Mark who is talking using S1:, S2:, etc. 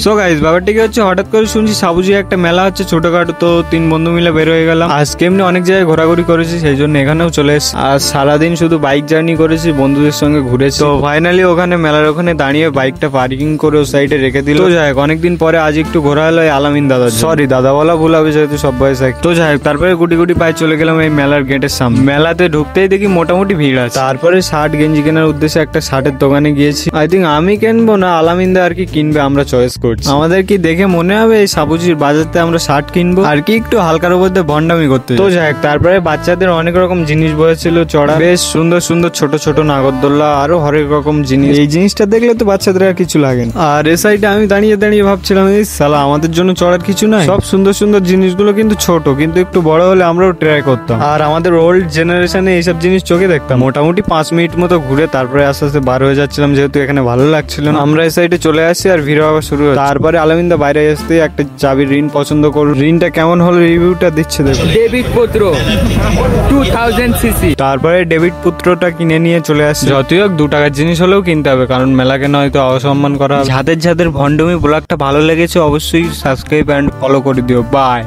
S1: So guys, ব্যাপারটা কি হচ্ছে, হঠাৎ করে শুনছি সাবুজি একটা মেলা হচ্ছে ছোটখাটো, তো 3 বন্ধু মিলে বের হয়ে গেলাম। আজকে এমনি অনেক জায়গায় ঘোরাঘুরি করেছি, সেই জন্য এখানেও চলে এসেছি। আর সারাদিন শুধু বাইক জার্নি করেছি, বন্ধুদের সঙ্গে ঘুরেছি। তো ফাইনালি ওখানে মেলার ওখানে দাঁড়িয়ে বাইকটা পার্কিং করে ও সাইডে রেখে দিল। তো যাই হোক, অনেকদিন পরে আজ একটু ঘোরা হলো এই আলামিন দাদা, সরি দাদা বলা ভুল হবে যেহেতু সব বয়স এক। তো যাই হোক, তারপরে গুটি গুটি পায়ে চলে গেলাম এই মেলার গেটের সামনে। মেলাতে ঢুকতেই দেখি মোটামুটি ভিড় আছে। তারপরে শার্ট গেঞ্জি কেনার উদ্দেশ্যে একটা শার্টের দোকানে গিয়েছি। আই থিঙ্ক আমি কিনবো না, আলামিন দা আর কি কিনবে, আমরা চয়েস করছি। আমাদের কি দেখে মনে হবে এই সাবুজির বাজারতে আমরা শার্ট কিনবো আর কি একটু হালকার উপর দিয়ে ভন্ডামি করতে। তো যাই হোক, তারপরে বাচ্চাদের অনেক রকম জিনিস বসেছিল চড়া, বেশ সুন্দর সুন্দর ছোট ছোট নাগরদোল্লা, আরো হরেক রকম জিনিস। এই জিনিসটা দেখলে তো বাচ্চাদের আর কিছু লাগে না। আর এ সাইডে আমি দাঁড়িয়ে দাঁড়িয়ে ভাবছিলাম, এই সালা আমাদের জন্য চড়ার কিছু নাই। সব সুন্দর সুন্দর জিনিসগুলো কিন্তু ছোট, কিন্তু একটু বড় হলে আমরাও ট্রাই করতাম। আর আমাদের ওল্ড জেনারেশনে এইসব জিনিস চোখে দেখতাম। মোটামুটি 5 মিনিট মতো ঘুরে তারপরে আস্তে আস্তে বার হয়ে যাচ্ছিলাম, যেহেতু এখানে ভালো লাগছিল না। আমরা এই সাইডে চলে আসি আর ভিড় হওয়া শুরু হয়। তারপরে আলামিনদা বাইরে আসতে একটা চাবির রিং পছন্দ করুন। রিংটা কেমন হলো রিভিউটা দিচ্ছে দেখুন।
S2: ডেভিড পুত্র 2000 সিসি।
S1: তারপরে ডেভিড পুত্রটা কিনে নিয়ে চলে আসছে। যতই হোক 2 টাকার জিনিস হলেও কিনতে হবে, কারণ মেলাকে নয়তো অসম্মান করা। যাদের যাদের ভন্ডমি ব্লগটা ভালো লেগেছে অবশ্যই সাবস্ক্রাইব এন্ড ফলো করে দিও। বাই।